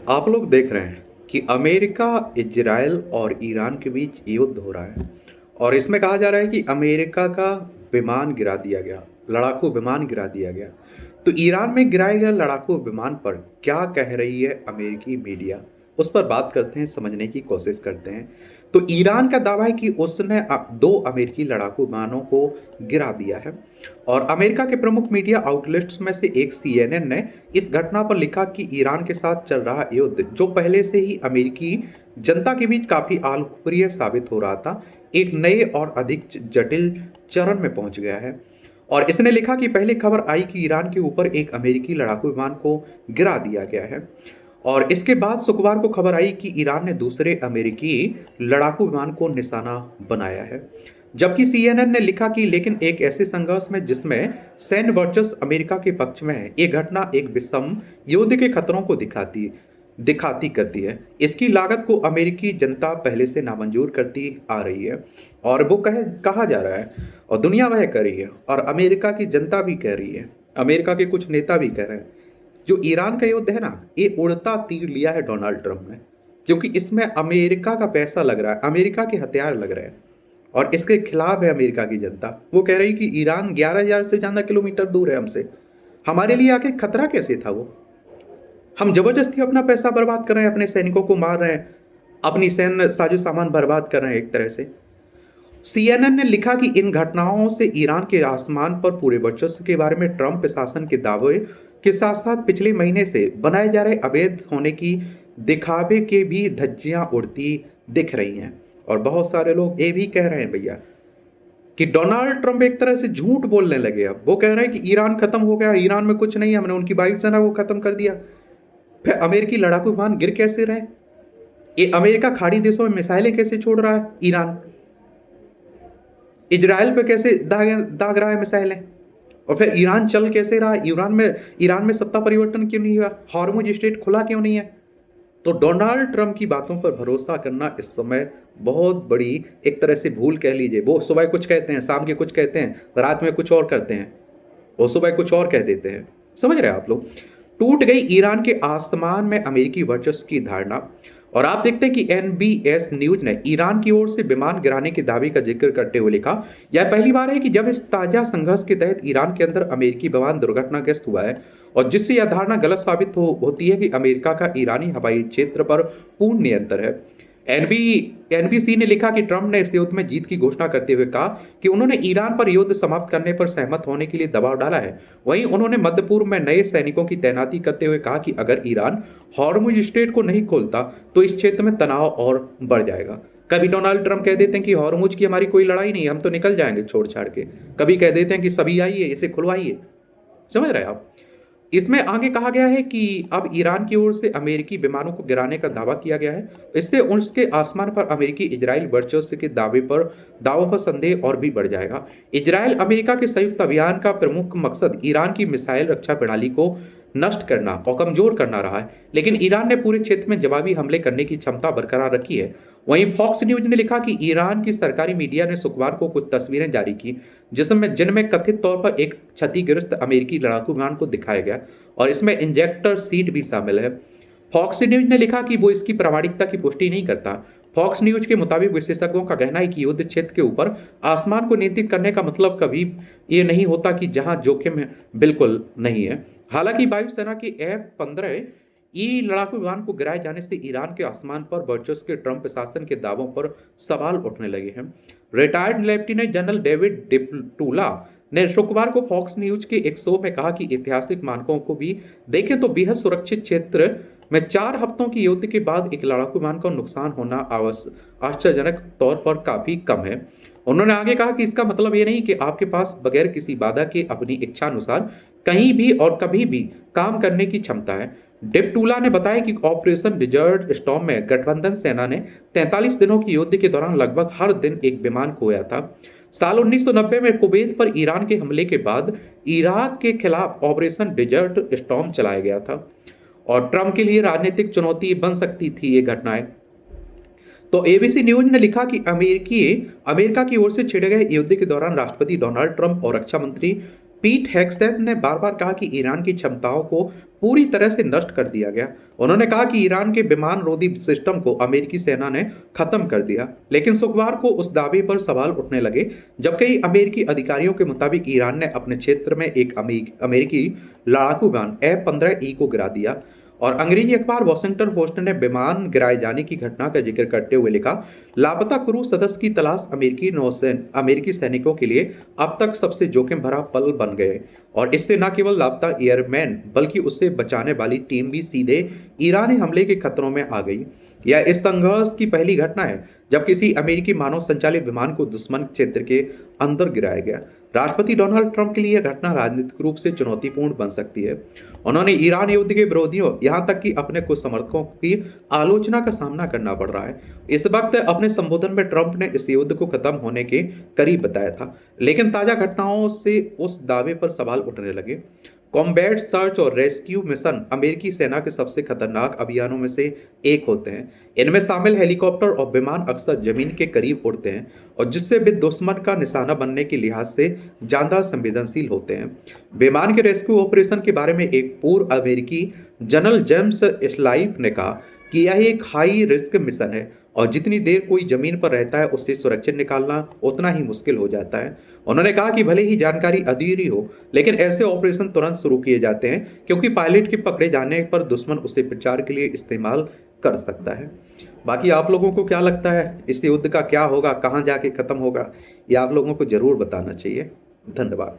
आप लोग देख रहे हैं कि अमेरिका, इजराइल और ईरान के बीच युद्ध हो रहा है और इसमें कहा जा रहा है कि अमेरिका का विमान गिरा दिया गया, लड़ाकू विमान गिरा दिया गया। तो ईरान में गिराए गए लड़ाकू विमान पर क्या कह रही है अमेरिकी मीडिया, उस पर बात करते हैं, समझने की कोशिश करते हैं। तो ईरान का दावा है कि उसने दो अमेरिकी लड़ाकू विमानों को गिरा दिया है और अमेरिका के प्रमुख मीडिया आउटलेट्स में से एक सीएनएन ने इस घटना पर लिखा कि ईरान के साथ चल रहा युद्ध, जो पहले से ही अमेरिकी जनता के बीच काफी लोकप्रिय साबित हो रहा था, एक नए और अधिक जटिल चरण में पहुंच गया है। और इसने लिखा कि पहले खबर आई कि ईरान के ऊपर एक अमेरिकी लड़ाकू विमान को गिरा दिया गया है और इसके बाद शुक्रवार को खबर आई कि ईरान ने दूसरे अमेरिकी लड़ाकू विमान को निशाना बनाया है। जबकि सीएनएन ने लिखा कि लेकिन एक ऐसे संघर्ष में जिसमें सैन्य वर्चस्व अमेरिका के पक्ष में है, ये घटना एक विषम युद्ध के खतरों को दिखाती करती है। इसकी लागत को अमेरिकी जनता पहले से नामंजूर करती आ रही है और वो कहा जा रहा है और दुनिया वह कह रही है और अमेरिका की जनता भी कह रही है, अमेरिका के कुछ नेता भी कह रहे हैं। जो ईरान का युद्ध है ना, ये उड़ता तीर लिया है डोनाल्ड ट्रंप ने, क्योंकि इसमें अमेरिका का पैसा लग रहा है, अमेरिका के हथियार लग रहे हैं और इसके खिलाफ है अमेरिका की जनता। वो कह रही कि ईरान 11,000 से ज़्यादा किलोमीटर दूर है हमसे, हमारे लिए आखिर खतरा कैसे था वो? हम जबरदस्ती अपना पैसा बर्बाद कर रहे हैं, अपने सैनिकों को मार रहे हैं, अपनी सैन्य साजो सामान बर्बाद कर रहे हैं एक तरह से। सीएनएन ने लिखा कि इन घटनाओं से ईरान के आसमान पर पूरे वर्चस्व के बारे में ट्रंप प्रशासन के दावे के साथ साथ पिछले महीने से बनाए जा रहे अवैध होने की दिखावे के भी धज्जियां उड़ती दिख रही हैं। और बहुत सारे लोग ये भी कह रहे हैं भैया कि डोनाल्ड ट्रंप एक तरह से झूठ बोलने लगे। अब वो कह रहे हैं कि ईरान खत्म हो गया, ईरान में कुछ नहीं है, हमने उनकी वायुसेना को खत्म कर दिया। फिर अमेरिकी लड़ाकू विमान गिर कैसे रहे? ये अमेरिका खाड़ी देशों में मिसाइलें कैसे छोड़ रहा है? ईरान इजराइल पे कैसे दाग रहा है मिसाइलें? और फिर ईरान चल कैसे रहा है? ईरान में सत्ता परिवर्तन क्यों नहीं हुआ? हॉर्मुज स्ट्रेट खुला क्यों नहीं है? तो डोनाल्ड ट्रंप की बातों पर भरोसा करना इस समय बहुत बड़ी एक तरह से भूल कह लीजिए। वो सुबह कुछ कहते हैं, शाम के कुछ कहते हैं, रात में कुछ और करते हैं, वो सुबह कुछ और कह देते हैं। समझ रहे हैं आप लोग? टूट गई ईरान के आसमान में अमेरिकी वर्चस्व की धारणा। और आप देखते हैं कि एनबीएस न्यूज ने ईरान की ओर से विमान गिराने के दावे का जिक्र करते हुए लिखा, यह पहली बार है कि जब इस ताजा संघर्ष के तहत ईरान के अंदर अमेरिकी विमान दुर्घटनाग्रस्त हुआ है और जिससे यह धारणा गलत साबित होती है कि अमेरिका का ईरानी हवाई क्षेत्र पर पूर्ण नियंत्रण है। एनबीसी ने लिखा कि ट्रंप ने इस युद्ध में जीत की घोषणा करते हुए कहा कि उन्होंने ईरान पर युद्ध समाप्त करने पर सहमत होने के लिए दबाव डाला है। वहीं उन्होंने मध्य पूर्व में नए सैनिकों की तैनाती करते हुए कहा कि अगर ईरान हॉर्मुज स्ट्रेट को नहीं खोलता तो इस क्षेत्र में तनाव और बढ़ जाएगा। कभी डोनाल्ड ट्रंप कह देते हैं कि हॉर्मुज की हमारी कोई लड़ाई नहीं, हम तो निकल जाएंगे छोड़ छाड़ के। कभी कह देते हैं कि सभी आइए, इसे खुलवाइए। समझ रहे हैं आप? इसमें आगे कहा गया है कि अब ईरान की ओर से अमेरिकी विमानों को गिराने का दावा किया गया है। इससे उसके आसमान पर अमेरिकी इजराइल वर्चस्व के दावों पर संदेह और भी बढ़ जाएगा। इजराइल अमेरिका के संयुक्त अभियान का प्रमुख मकसद ईरान की मिसाइल रक्षा प्रणाली को नष्ट करना और कमजोर करना रहा है, लेकिन ईरान ने पूरे क्षेत्र में जवाबी हमले करने की क्षमता बरकरार रखी है। वहीं फॉक्स न्यूज ने लिखा कि ईरान की सरकारी मीडिया ने शुक्रवार को कुछ तस्वीरें जारी की जिनमें कथित तौर पर एक क्षतिग्रस्त अमेरिकी लड़ाकू विमान को दिखाया गया और इसमें इंजेक्टर सीट भी शामिल है। फॉक्स न्यूज ने लिखा कि वो इसकी प्रामाणिकता की पुष्टि नहीं करता। फॉक्स न्यूज के मुताबिक विशेषज्ञों का कहना है कि युद्ध क्षेत्र के ऊपर आसमान को नियंत्रित करने का मतलब कभी ये नहीं होता कि जहां जोखिम बिल्कुल नहीं है। हालांकि वायुसेना के F-15 ई लड़ाकू विमान को गिराए जाने से ईरान के आसमान पर वर्चस्व के ट्रंप प्रशासन के दावों पर सवाल उठने लगे हैं। रिटायर्ड लेफ्टिनेंट जनरल डेविड डिप्टूला ने शुक्रवार को फॉक्स न्यूज के एक शो में कहा कि ऐतिहासिक मानकों को भी देखें तो बेहद सुरक्षित क्षेत्र में 4 हफ्तों की युद्ध के बाद एक लड़ाकू विमान का नुकसान होना आश्चर्यजनक तौर पर काफी कम है। उन्होंने आगे कहा कि इसका मतलब ये नहीं कि आपके पास बगैर किसी बाधा के अपनी इच्छा अनुसार कहीं भी और कभी भी काम करने की क्षमता है। डिप्टूला ने बताया कि ऑपरेशन डिजर्ट स्टॉर्म में गठबंधन सेना ने 43 दिनों की युद्ध के दौरान लगभग हर दिन एक विमान खोया था। साल 1990 में कुवैत पर ईरान के हमले के बाद इराक के खिलाफ ऑपरेशन डिजर्ट स्टॉर्म चलाया गया था और ट्रंप के लिए राजनीतिक चुनौती बन सकती थी ये घटनाएं। तो एबीसी न्यूज ने लिखा कि अमेरिका की ओर से छिड़े गए युद्ध के दौरान राष्ट्रपति डोनाल्ड ट्रंप और रक्षा मंत्री पीट हेग्सेथ ने बार-बार कहा कि ईरान की क्षमताओं को पूरी तरह से नष्ट कर दिया गया। उन्होंने कहा कि ईरान के विमान रोधी सिस्टम को अमेरिकी सेना ने खत्म कर दिया। लेकिन शुक्रवार को उस दावे पर सवाल उठने लगे जब कई अमेरिकी अधिकारियों के मुताबिक ईरान ने अपने क्षेत्र में एक अमेरिकी लड़ाकू विमान F-15E को गिरा दिया। और अंग्रेजी अखबार वॉशिंगटन पोस्ट ने विमान गिराए जाने की घटना का जिक्र करते हुए लिखा, लापता क्रू सदस्य की तलाश अमेरिकी सैनिकों के लिए अब तक सबसे जोखिम भरा पल बन गए। और इससे न केवल लापता एयरमैन बल्कि उससे बचाने वाली टीम भी सीधे ईरानी हमले के खतरों में आ गई। यह इस संघर्ष की पहली घटना है जब किसी अमेरिकी मानव संचालित विमान को दुश्मन क्षेत्र के अंदर गिराया गया। राष्ट्रपति डोनाल्ड ट्रंप के लिए यह घटना राजनीतिक रूप से चुनौतीपूर्ण बन सकती है। उन्होंने ईरान युद्ध के विरोधियों यहां तक कि अपने कुछ समर्थकों की आलोचना का सामना करना पड़ रहा है। इस वक्त अपने संबोधन में ट्रंप ने इस युद्ध को खत्म होने के करीब बताया था, लेकिन ताजा घटनाओं से उस दावे पर सवाल उठने लगे। कॉम्बैट सर्च और रेस्क्यू मिशन अमेरिकी सेना के सबसे खतरनाक अभियानों में से एक होते हैं। इनमें शामिल हेलीकॉप्टर और विमान अक्सर जमीन के करीब उड़ते हैं और जिससे वे दुश्मन का निशाना बनने के लिहाज से ज्यादा संवेदनशील होते हैं। विमान के रेस्क्यू ऑपरेशन के बारे में एक पूर्व अमेरिकी जनरल जेम्स स्लाइप ने कहा कि यह एक हाई रिस्क मिशन है और जितनी देर कोई जमीन पर रहता है उससे सुरक्षित निकालना उतना ही मुश्किल हो जाता है। उन्होंने कहा कि भले ही जानकारी अधूरी हो, लेकिन ऐसे ऑपरेशन तुरंत शुरू किए जाते हैं क्योंकि पायलट के पकड़े जाने पर दुश्मन उसे प्रचार के लिए इस्तेमाल कर सकता है। बाकी आप लोगों को क्या लगता है, इस युद्ध का क्या होगा, कहाँ जाके खत्म होगा, ये आप लोगों को जरूर बताना चाहिए। धन्यवाद।